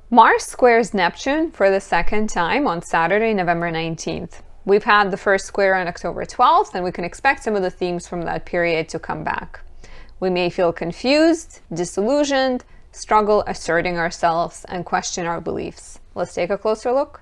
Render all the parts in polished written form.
Mars squares Neptune for the second time on Saturday, November 19th. We've had the first square on October 12th, and we can expect some of the themes from that period to come back. We may feel confused, disillusioned, struggle asserting ourselves, and question our beliefs. Let's take a closer look.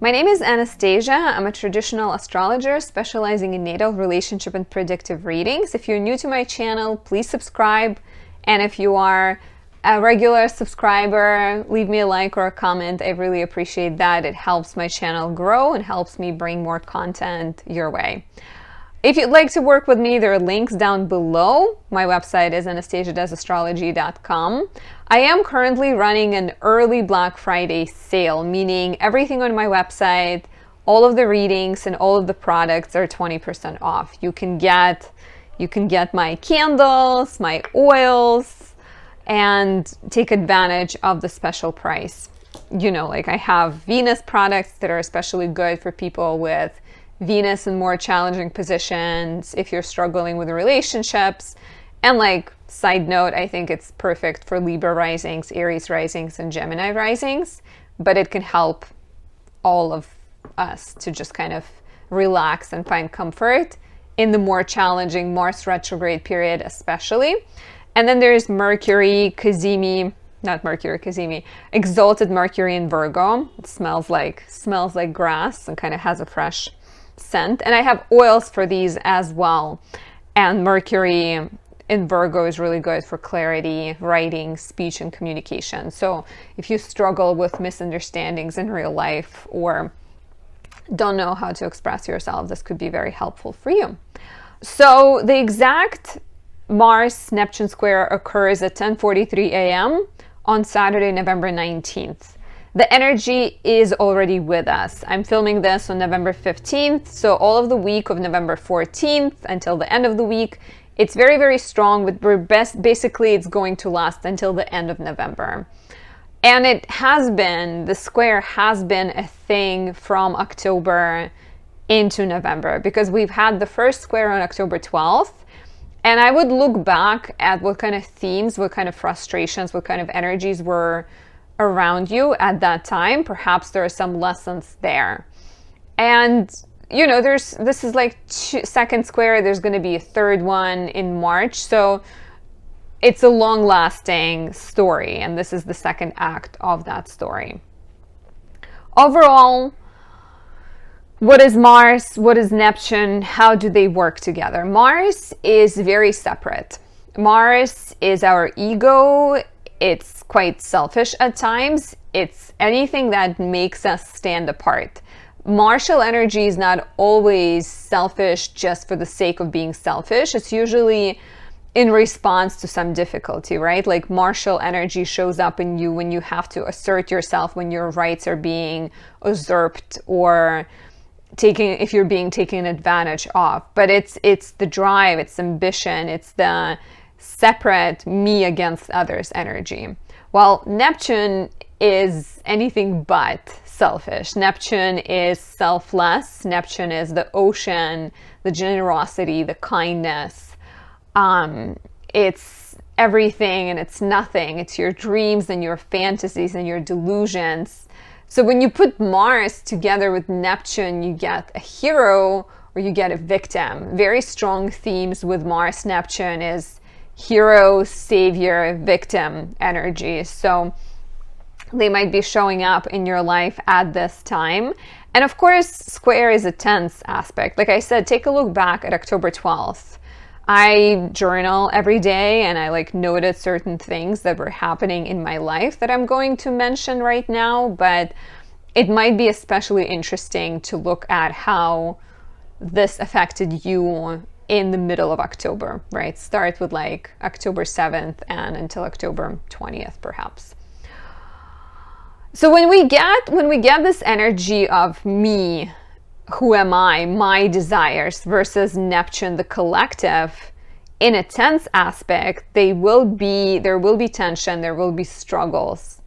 My name is Anastasia. I'm a traditional astrologer specializing in natal, relationship, and predictive readings. If you're new to my channel, please subscribe. And if you are a regular subscriber, leave me a like or a comment. I really appreciate that. It helps my channel grow and helps me bring more content your way. If you'd like to work with me, there are links down below. My website is anastasiadoesastrology.com. I am currently running an early Black Friday sale, meaning everything on my website, all of the readings and all of the products are 20% off. You can get my candles, my oils, and take advantage of the special price. You know, like I have Venus products that are especially good for people with Venus in more challenging positions, if you're struggling with relationships. And like, side note, I think it's perfect for Libra risings, Aries risings, and Gemini risings, but it can help all of us to just kind of relax and find comfort in the more challenging Mars retrograde period especially. And then there's Mercury, Exalted Mercury in Virgo. It smells like grass and kind of has a fresh scent. And I have oils for these as well. And Mercury in Virgo is really good for clarity, writing, speech, and communication. So if you struggle with misunderstandings in real life or don't know how to express yourself, this could be very helpful for you. So the exact Mars-Neptune square occurs at 10:43 a.m. on Saturday, November 19th. The energy is already with us. I'm filming this on November 15th, so all of the week of November 14th until the end of the week, it's very, very strong, but basically it's going to last until the end of November. And the square has been a thing from October into November, because we've had the first square on October 12th, and I would look back at what kind of themes, what kind of frustrations, what kind of energies were around you at that time. Perhaps there are some lessons there. And you know, this is like second square. There's going to be a third one in March. So it's a long-lasting story, and this is the second act of that story. Overall, what is Mars? What is Neptune? How do they work together? Mars is very separate. Mars is our ego. It's quite selfish at times. It's anything that makes us stand apart. Martial energy is not always selfish just for the sake of being selfish. It's usually in response to some difficulty, right? Like martial energy shows up in you when you have to assert yourself, when your rights are being usurped or if you're being taken advantage of. But it's the drive, it's ambition, it's the separate me against others energy. While Neptune is anything but selfish. Neptune is selfless. Neptune is the ocean, the generosity, the kindness. It's everything and it's nothing. It's your dreams and your fantasies and your delusions. So when you put Mars together with Neptune, you get a hero or you get a victim. Very strong themes with Mars Neptune is hero, savior, victim energy. So they might be showing up in your life at this time. And of course, square is a tense aspect. Like I said, take a look back at October 12th. I journal every day and I noted certain things that were happening in my life that I'm going to mention right now, but it might be especially interesting to look at how this affected you in the middle of October, right? Start with October 7th and until October 20th, perhaps. So when we get this energy of me, who am I, my desires, versus Neptune, the collective, in a tense aspect, there will be tension, there will be struggles,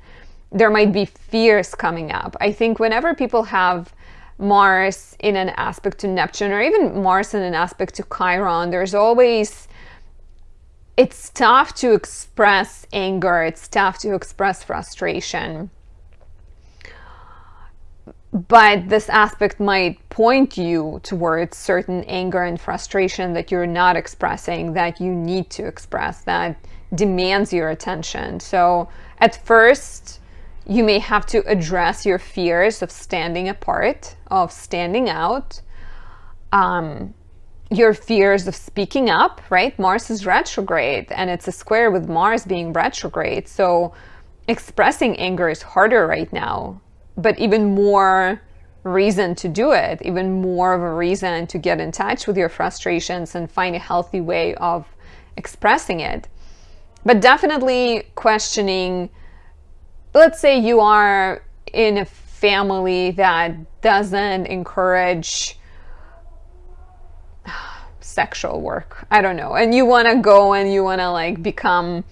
there might be fears coming up. I think whenever people have Mars in an aspect to Neptune, or even Mars in an aspect to Chiron, there's always, it's tough to express anger, it's tough to express frustration. But this aspect might point you towards certain anger and frustration that you're not expressing, that you need to express, that demands your attention. So at first, you may have to address your fears of standing apart, of standing out, your fears of speaking up, right? Mars is retrograde, and it's a square with Mars being retrograde. So expressing anger is harder right now. But even more reason to do it, even more of a reason to get in touch with your frustrations and find a healthy way of expressing it. But definitely questioning, let's say you are in a family that doesn't encourage sexual work, I don't know, and you want to go and you want to like become,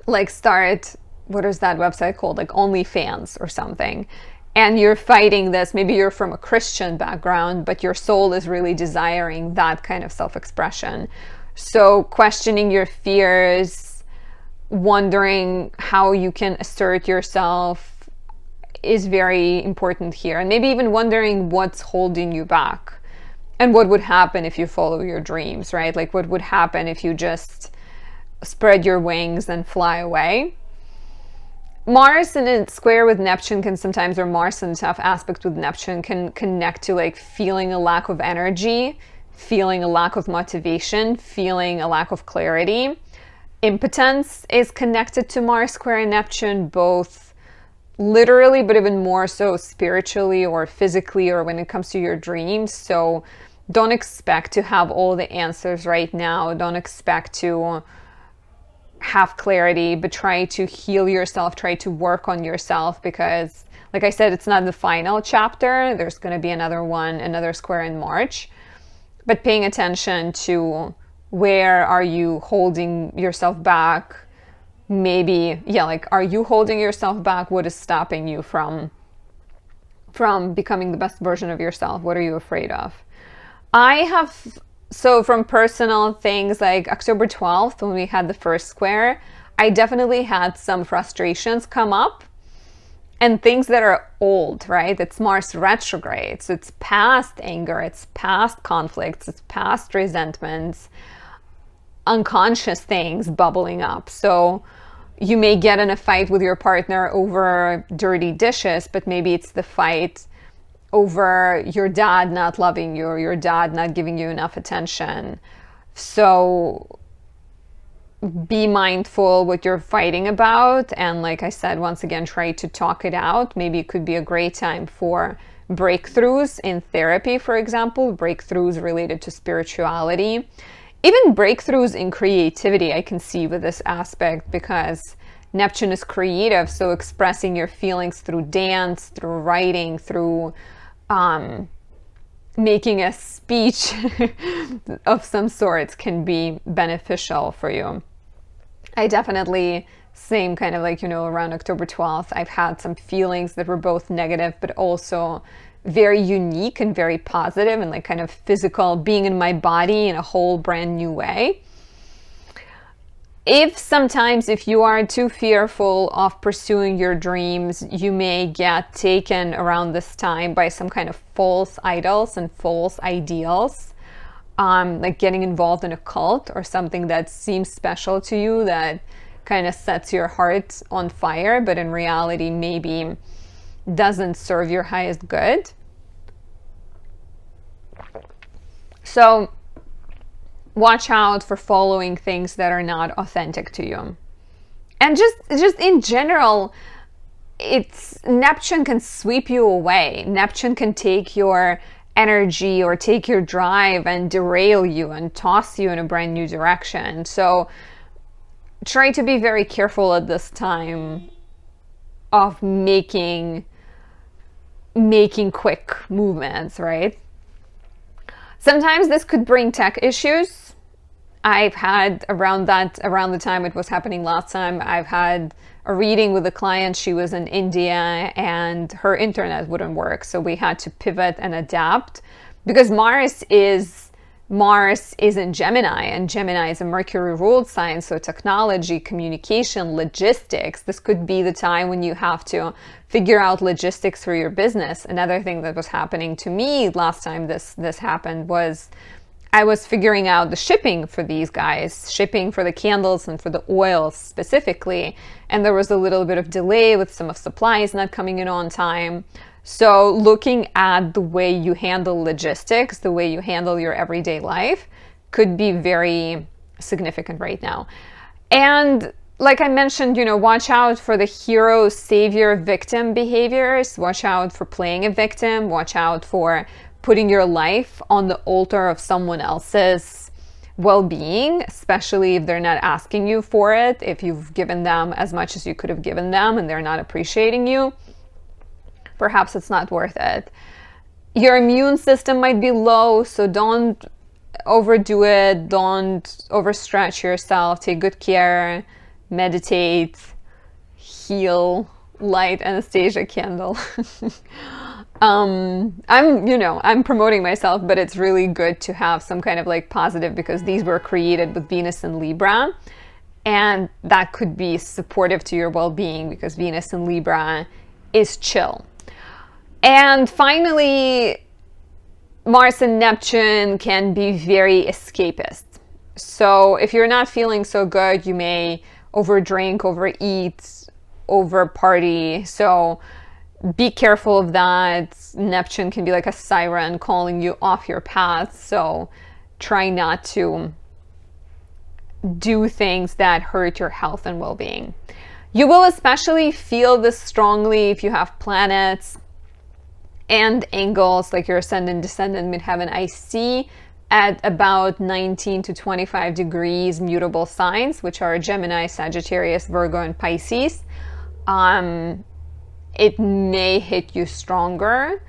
like start, what is that website called? Like OnlyFans or something. And you're fighting this. Maybe you're from a Christian background, but your soul is really desiring that kind of self-expression. So questioning your fears, wondering how you can assert yourself is very important here. And maybe even wondering what's holding you back and what would happen if you follow your dreams, right? Like what would happen if you just spread your wings and fly away. Mars in a square with Neptune can sometimes, or Mars in a tough aspect with Neptune can connect to like feeling a lack of energy, feeling a lack of motivation, feeling a lack of clarity. Impotence is connected to Mars square and Neptune, both literally, but even more so spiritually or physically, or when it comes to your dreams. So don't expect to have all the answers right now. Don't expect to have clarity, but try to heal yourself, try to work on yourself, because like I said, it's not the final chapter. There's going to be another one, another square in March. But paying attention to where are you holding yourself back? Maybe, yeah, like, are you holding yourself back? What is stopping you from becoming the best version of yourself? What are you afraid of? So from personal things, like October 12th, when we had the first square, I definitely had some frustrations come up and things that are old, right? It's Mars retrograde. So it's past anger, it's past conflicts, it's past resentments, unconscious things bubbling up. So you may get in a fight with your partner over dirty dishes, but maybe it's the fight over your dad not loving you or your dad not giving you enough attention. So be mindful what you're fighting about. And like I said, once again, try to talk it out. Maybe it could be a great time for breakthroughs in therapy, for example, breakthroughs related to spirituality, even breakthroughs in creativity. I can see with this aspect because Neptune is creative. So expressing your feelings through dance, through writing, through making a speech of some sorts can be beneficial for you. I definitely, same kind of like, around October 12th, I've had some feelings that were both negative, but also very unique and very positive and like kind of physical, being in my body in a whole brand new way. If you are too fearful of pursuing your dreams, you may get taken around this time by some kind of false idols and false ideals, like getting involved in a cult or something that seems special to you, that kind of sets your heart on fire, but in reality maybe doesn't serve your highest good. So watch out for following things that are not authentic to you. And just in general, Neptune can sweep you away. Neptune can take your energy or take your drive and derail you and toss you in a brand new direction. So try to be very careful at this time of making quick movements, right? Sometimes this could bring tech issues. I've had around the time it was happening last time, I've had a reading with a client. She was in India and her internet wouldn't work. So we had to pivot and adapt because Mars is in Gemini, and Gemini is a Mercury ruled sign. So technology, communication, logistics, this could be the time when you have to figure out logistics for your business. Another thing that was happening to me last time this happened was I was figuring out the shipping for these guys, shipping for the candles and for the oils specifically. And there was a little bit of delay with some of supplies not coming in on time. So looking at the way you handle logistics, the way you handle your everyday life could be very significant right now. And like I mentioned, watch out for the hero, savior, victim behaviors. Watch out for playing a victim. Watch out for putting your life on the altar of someone else's well-being, especially if they're not asking you for it, if you've given them as much as you could have given them and they're not appreciating you. Perhaps it's not worth it. Your immune system might be low, so don't overdo it. Don't overstretch yourself. Take good care. Meditate. Heal. Light Anastasia candle. I'm promoting myself, but it's really good to have some kind of like positive, because these were created with Venus in Libra, and that could be supportive to your well-being because Venus in Libra is chill. And finally, Mars and Neptune can be very escapist. So if you're not feeling so good, you may overdrink, overeat, over party. So be careful of that. Neptune can be like a siren calling you off your path. So try not to do things that hurt your health and well-being. You will especially feel this strongly if you have planets and angles like your ascendant, descendant, midheaven, IC at about 19 to 25 degrees mutable signs, which are Gemini, Sagittarius, Virgo, and Pisces. It may hit you stronger,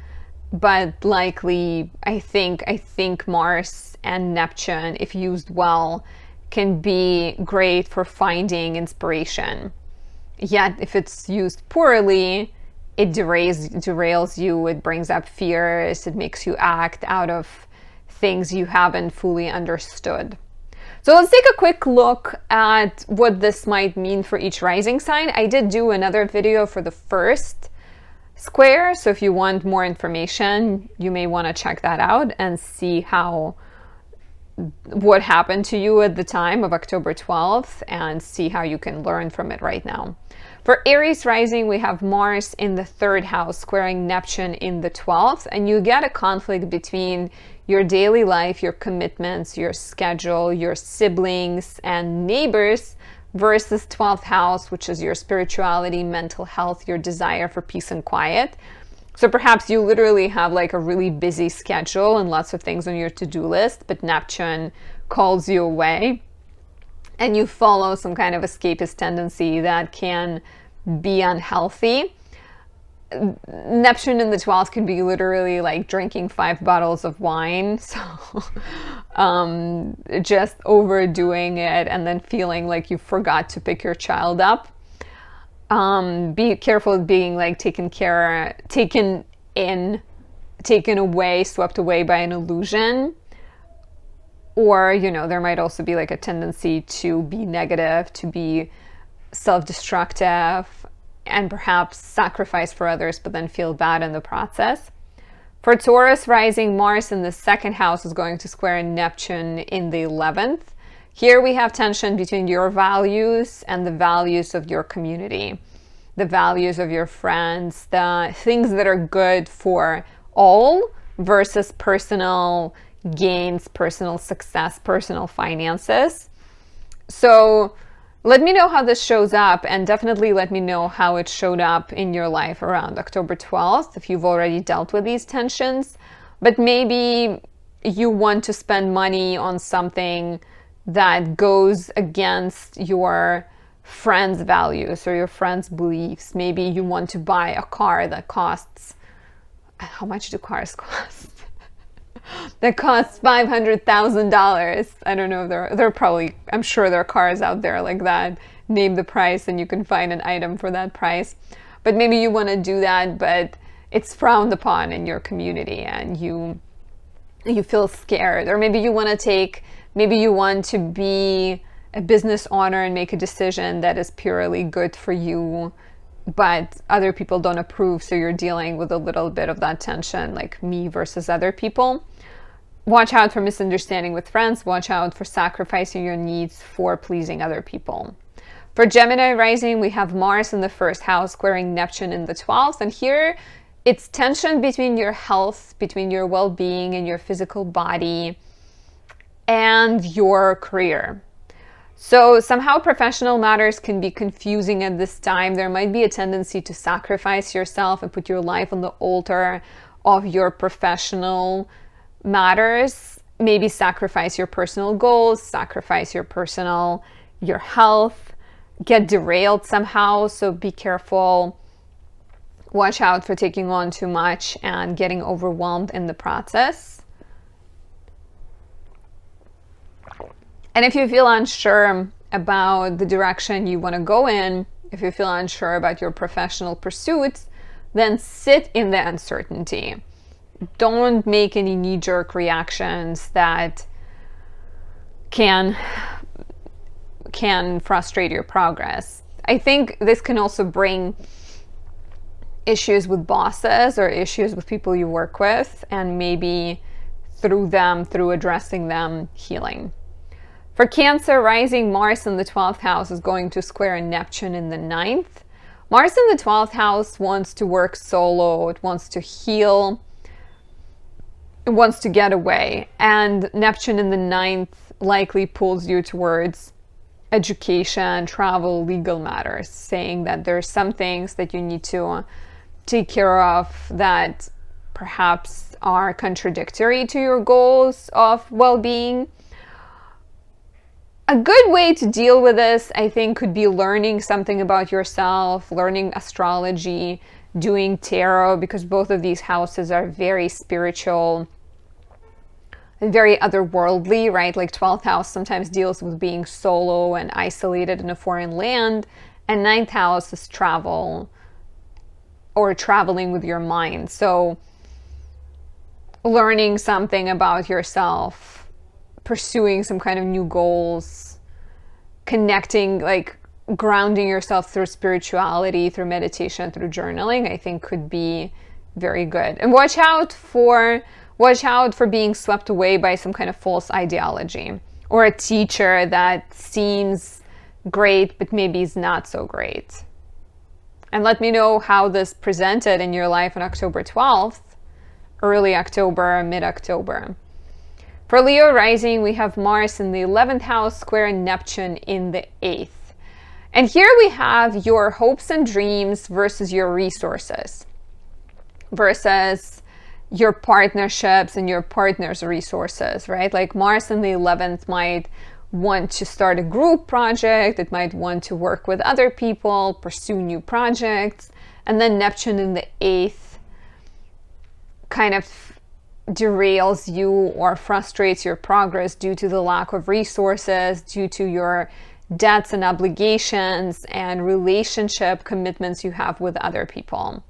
but likely, I think Mars and Neptune, if used well, can be great for finding inspiration. Yet, if it's used poorly, it derails you, it brings up fears, it makes you act out of things you haven't fully understood. So let's take a quick look at what this might mean for each rising sign. I did do another video for the first square, so if you want more information, you may want to check that out and see what happened to you at the time of October 12th and see how you can learn from it right now. For Aries rising, we have Mars in the 3rd house squaring Neptune in the 12th, and you get a conflict between your daily life, your commitments, your schedule, your siblings and neighbors versus 12th house, which is your spirituality, mental health, your desire for peace and quiet. So perhaps you literally have like a really busy schedule and lots of things on your to-do list, but Neptune calls you away and you follow some kind of escapist tendency that can be unhealthy. Neptune in the 12th can be literally like drinking 5 bottles of wine. So just overdoing it and then feeling like you forgot to pick your child up. Be careful of being like taken away, swept away by an illusion. Or, there might also be like a tendency to be negative, to be self-destructive, and perhaps sacrifice for others, but then feel bad in the process. For Taurus rising, Mars in the 2nd house is going to square Neptune in the 11th. Here we have tension between your values and the values of your community, the values of your friends, the things that are good for all versus personal gains, personal success, personal finances. So let me know how this shows up, and definitely let me know how it showed up in your life around October 12th, if you've already dealt with these tensions. But maybe you want to spend money on something that goes against your friend's values or your friend's beliefs. Maybe you want to buy a car that costs, how much do cars cost? That costs $500,000. I don't know if they're probably, I'm sure there are cars out there like that. name the price and you can find an item for that price. But maybe you want to do that, but it's frowned upon in your community and you feel scared. Or maybe you want to be a business owner and make a decision that is purely good for you, but other people don't approve, so you're dealing with a little bit of that tension, like me versus other people. Watch out for misunderstanding with friends. Watch out for sacrificing your needs for pleasing other people. For Gemini rising, we have Mars in the first house squaring Neptune in the 12th. And here it's tension between your health, between your well-being and your physical body and your career. So somehow professional matters can be confusing at this time. There might be a tendency to sacrifice yourself and put your life on the altar of your professional matters. Maybe sacrifice your personal goals, sacrifice your health, get derailed somehow. So be careful. Watch out for taking on too much and getting overwhelmed in the process. And if you feel unsure about the direction you want to go in, if you feel unsure about your professional pursuits, then sit in the uncertainty. Don't make any knee-jerk reactions that can frustrate your progress. I think this can also bring issues with bosses or issues with people you work with, and maybe through addressing them, healing. For Cancer rising, Mars in the 12th house is going to square Neptune in the 9th. Mars in the 12th house wants to work solo. It wants to heal. It wants to get away. And Neptune in the 9th likely pulls you towards education, travel, legal matters, saying that there's some things that you need to take care of that perhaps are contradictory to your goals of well-being. A good way to deal with this, I think, could be learning something about yourself, learning astrology, doing tarot, because both of these houses are very spiritual and very otherworldly, right? Like 12th house sometimes deals with being solo and isolated in a foreign land, and 9th house is travel or traveling with your mind. So learning something about yourself, pursuing some kind of new goals, connecting, like grounding yourself through spirituality, through meditation, through journaling, I think could be very good. And watch out for being swept away by some kind of false ideology or a teacher that seems great but maybe is not so great. And let me know how this presented in your life on October 12th, early October, mid-October. For Leo rising, we have Mars in the 11th house square Neptune in the 8th. And here we have your hopes and dreams versus your resources, versus your partnerships and your partner's resources, right? Like Mars in the 11th might want to start a group project. It might want to work with other people, pursue new projects. And then Neptune in the 8th kind of derails you or frustrates your progress due to the lack of resources, due to your debts and obligations and relationship commitments you have with other people.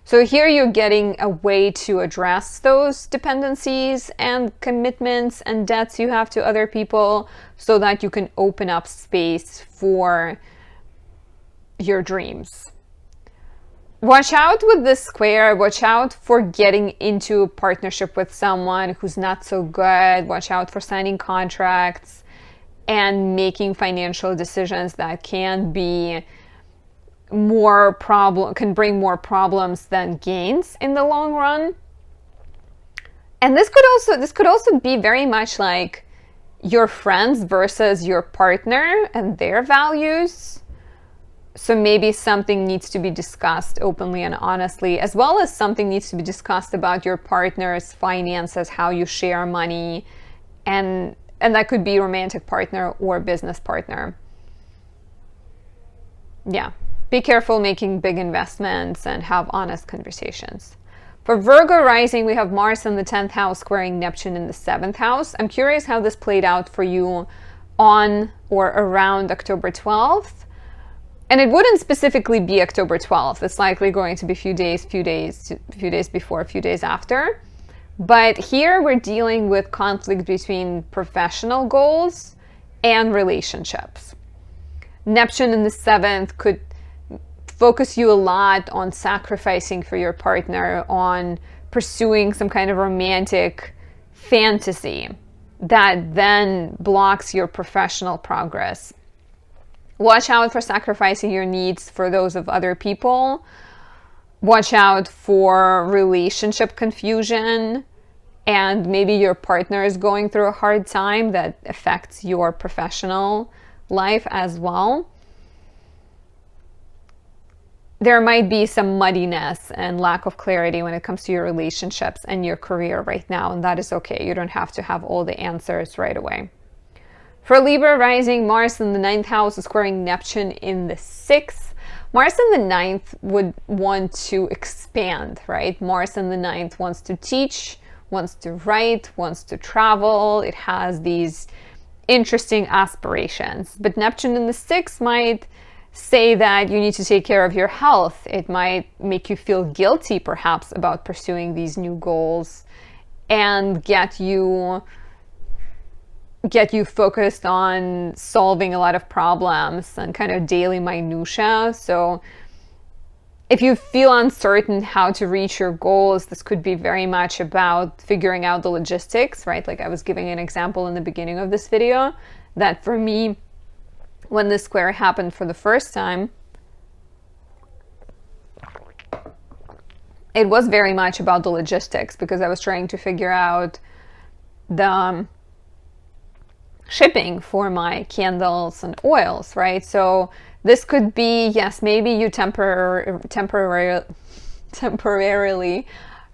So here you're getting a way to address those dependencies and commitments and debts you have to other people so that you can open up space for your dreams. Watch out with this square. Watch out for getting into a partnership with someone who's not so good. Watch out for signing contracts and making financial decisions that can bring more problems than gains in the long run. And this could also be very much like your friends versus your partner and their values. So maybe something needs to be discussed openly and honestly, as well as something needs to be discussed about your partner's finances, how you share money, and that could be romantic partner or business partner. Yeah, be careful making big investments and have honest conversations. For Virgo rising, we have Mars in the 10th house squaring Neptune in the 7th house. I'm curious how this played out for you on or around October 12th. And it wouldn't specifically be October 12th. It's likely going to be a few days before, a few days after. But here we're dealing with conflict between professional goals and relationships. Neptune in the 7th could focus you a lot on sacrificing for your partner, on pursuing some kind of romantic fantasy that then blocks your professional progress. Watch out for sacrificing your needs for those of other people. Watch out for relationship confusion, and maybe your partner is going through a hard time that affects your professional life as well. There might be some muddiness and lack of clarity when it comes to your relationships and your career right now, and that is okay. You don't have to have all the answers right away. For Libra rising, Mars in the 9th house is squaring Neptune in the 6th. Mars in the 9th would want to expand, right? Mars in the 9th wants to teach, wants to write, wants to travel. It has these interesting aspirations. But Neptune in the 6th might say that you need to take care of your health. It might make you feel guilty, perhaps, about pursuing these new goals and get you focused on solving a lot of problems and kind of daily minutia. So if you feel uncertain how to reach your goals, this could be very much about figuring out the logistics, right? Like I was giving an example in the beginning of this video, that for me, when this square happened for the first time, it was very much about the logistics, because I was trying to figure out the shipping for my candles and oils, right? So this could be, yes, maybe you temporarily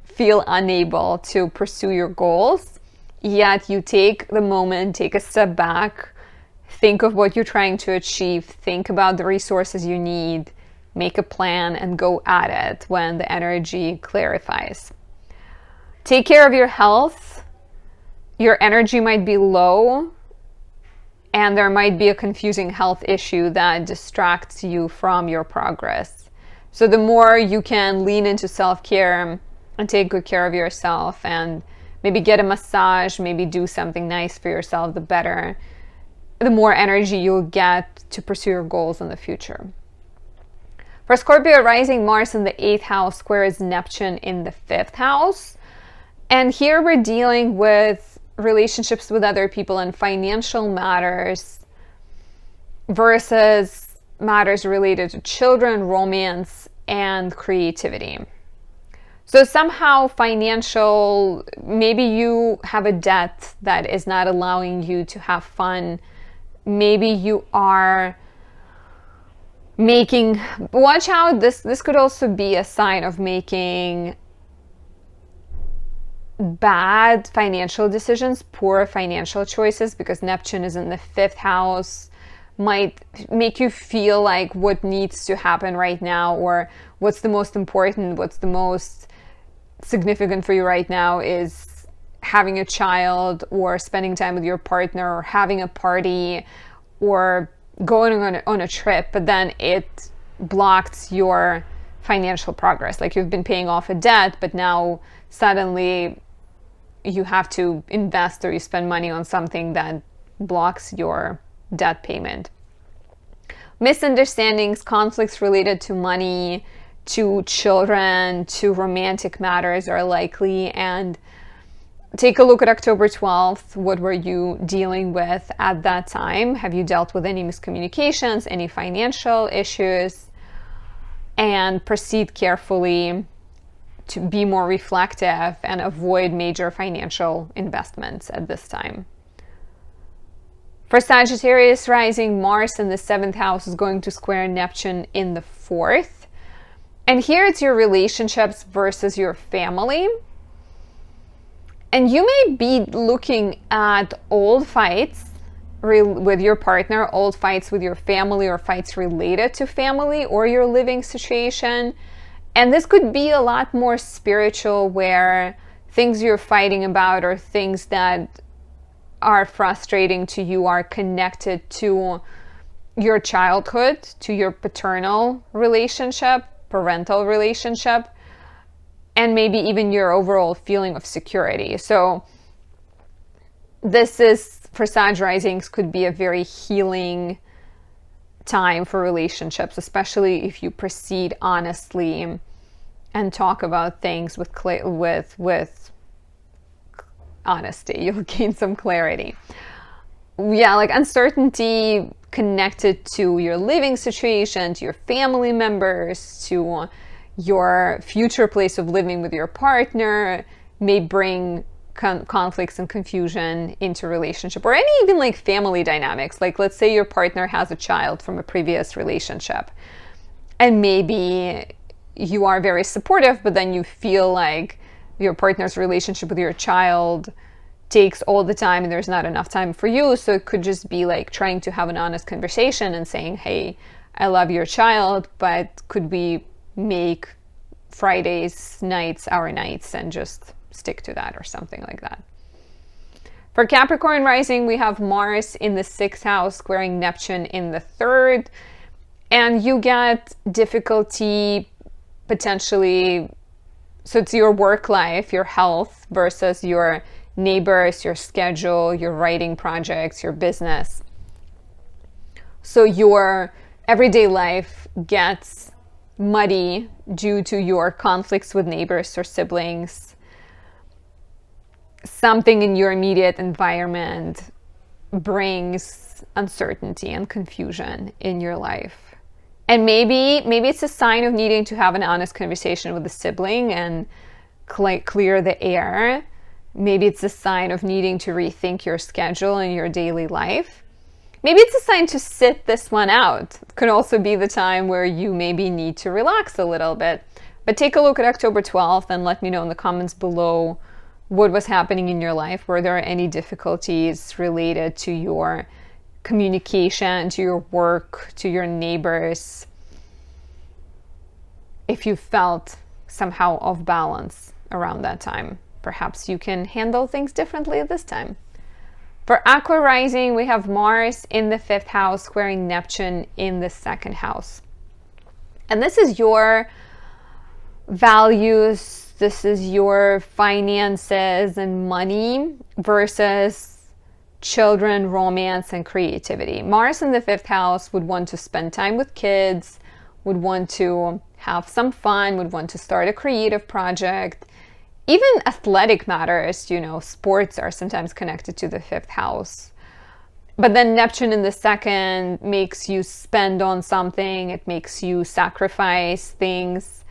feel unable to pursue your goals, yet you take the moment, take a step back, think of what you're trying to achieve, think about the resources you need, make a plan, and go at it when the energy clarifies. Take care of your health. Your energy might be low, and there might be a confusing health issue that distracts you from your progress. So the more you can lean into self-care and take good care of yourself and maybe get a massage, maybe do something nice for yourself, the better, the more energy you'll get to pursue your goals in the future. For Scorpio rising, Mars in the 8th house squares Neptune in the 5th house. And here we're dealing with relationships with other people and financial matters versus matters related to children, romance, and creativity. So somehow financial, maybe you have a debt that is not allowing you to have fun. Maybe you are making, watch out, this could also be a sign of making bad financial decisions, poor financial choices, because Neptune is in the 5th house, might make you feel like what needs to happen right now, or what's the most important, what's the most significant for you right now is having a child, or spending time with your partner, or having a party, or going on a trip, but then it blocks your financial progress. Like you've been paying off a debt, but now suddenly you have to invest or you spend money on something that blocks your debt payment. Misunderstandings, conflicts related to money, to children, to romantic matters are likely. And take a look at October 12th. What were you dealing with at that time? Have you dealt with any miscommunications, any financial issues? And proceed carefully to be more reflective and avoid major financial investments at this time. For Sagittarius rising, Mars in the 7th house is going to square Neptune in the 4th. And here it's your relationships versus your family. And you may be looking at old fights with your partner, old fights with your family, or fights related to family or your living situation. And this could be a lot more spiritual, where things you're fighting about or things that are frustrating to you are connected to your childhood to your parental relationship, and maybe even your overall feeling of security. So this is, for Sag risings, could be a very healing time for relationships, especially if you proceed honestly and talk about things with honesty. You'll gain some clarity. Yeah, like uncertainty connected to your living situation, to your family members, to your future place of living with your partner may bring conflicts and confusion into relationship, or any even like family dynamics. Like, let's say your partner has a child from a previous relationship, and maybe you are very supportive, but then you feel like your partner's relationship with your child takes all the time and there's not enough time for you. So it could just be like trying to have an honest conversation and saying, hey, I love your child, but could we make Fridays nights our nights and just stick to that, or something like that. For Capricorn rising, we have Mars in the 6th house squaring Neptune in the 3rd, and you get difficulty potentially. So it's your work life, your health versus your neighbors, your schedule, your writing projects, your business. So your everyday life gets muddy due to your conflicts with neighbors or siblings. Something in your immediate environment brings uncertainty and confusion in your life. And maybe it's a sign of needing to have an honest conversation with a sibling and clear the air. Maybe it's a sign of needing to rethink your schedule and your daily life. Maybe it's a sign to sit this one out. It could also be the time where you maybe need to relax a little bit. But take a look at October 12th and let me know in the comments below what was happening in your life. Were there any difficulties related to your communication, to your work, to your neighbors? If you felt somehow off balance around that time, perhaps you can handle things differently at this time. For Aqua rising, we have Mars in the 5th house squaring Neptune in the 2nd house. And this is your values, this is your finances and money versus children, romance, and creativity. Mars in the 5th house would want to spend time with kids, would want to have some fun, would want to start a creative project. Even athletic matters, sports are sometimes connected to the 5th house. But then Neptune in the 2nd makes you spend on something, it makes you sacrifice things,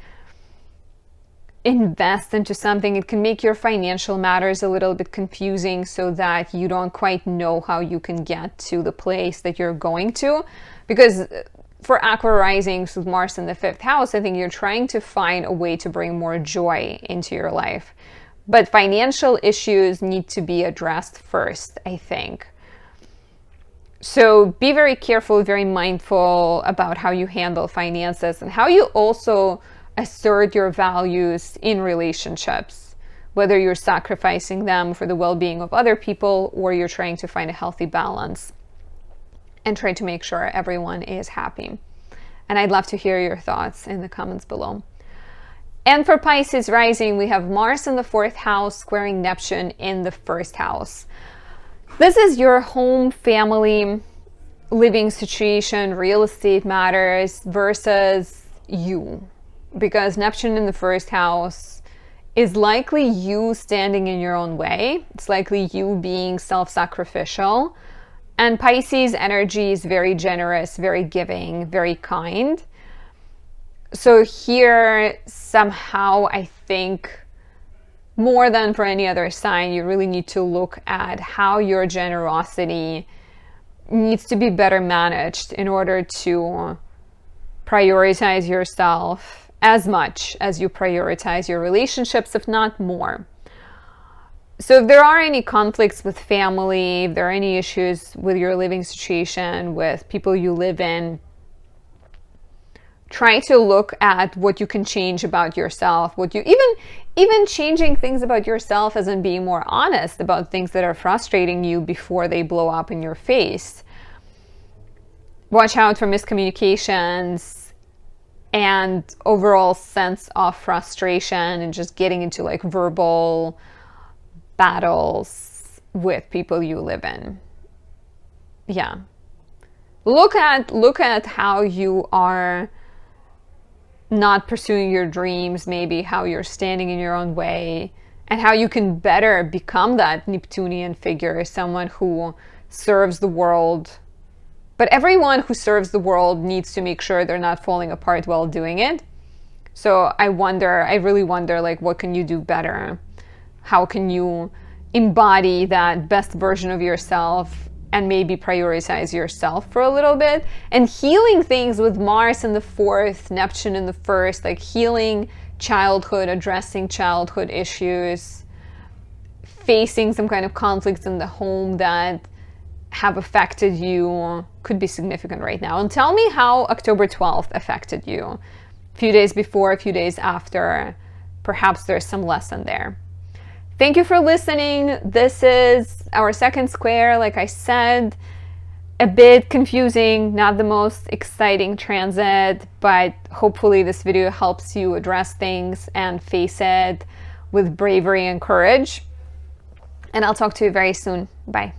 invest into something. It can make your financial matters a little bit confusing so that you don't quite know how you can get to the place that you're going to. Because for Aqua risings with Mars in the 5th house, I think you're trying to find a way to bring more joy into your life. But financial issues need to be addressed first, I think. So be very careful, very mindful about how you handle finances and how you also assert your values in relationships, whether you're sacrificing them for the well-being of other people or you're trying to find a healthy balance and try to make sure everyone is happy. And I'd love to hear your thoughts in the comments below. And for Pisces rising, we have Mars in the 4th house squaring Neptune in the 1st house. This is your home, family, living situation, real estate matters versus you. Because Neptune in the 1st house is likely you standing in your own way. It's likely you being self-sacrificial. And Pisces energy is very generous, very giving, very kind. So here, somehow, I think, more than for any other sign, you really need to look at how your generosity needs to be better managed in order to prioritize yourself as much as you prioritize your relationships, if not more. So if there are any conflicts with family, if there are any issues with your living situation, with people you live in, try to look at what you can change about yourself, what you even changing things about yourself as in being more honest about things that are frustrating you before they blow up in your face. Watch out for miscommunications and overall sense of frustration and just getting into like verbal battles with people you live in. Yeah. Look at how you are not pursuing your dreams, maybe how you're standing in your own way, and how you can better become that Neptunian figure, someone who serves the world. But everyone who serves the world needs to make sure they're not falling apart while doing it. So I really wonder, like, what can you do better? How can you embody that best version of yourself and maybe prioritize yourself for a little bit? And healing things with Mars in the 4th, Neptune in the 1st, like healing childhood, addressing childhood issues, facing some kind of conflicts in the home that have affected you could be significant right now. And tell me how October 12th affected you. A few days before, a few days after. Perhaps there's some lesson there. Thank you for listening. This is our second square. Like I said, a bit confusing, not the most exciting transit, but hopefully this video helps you address things and face it with bravery and courage. And I'll talk to you very soon. Bye.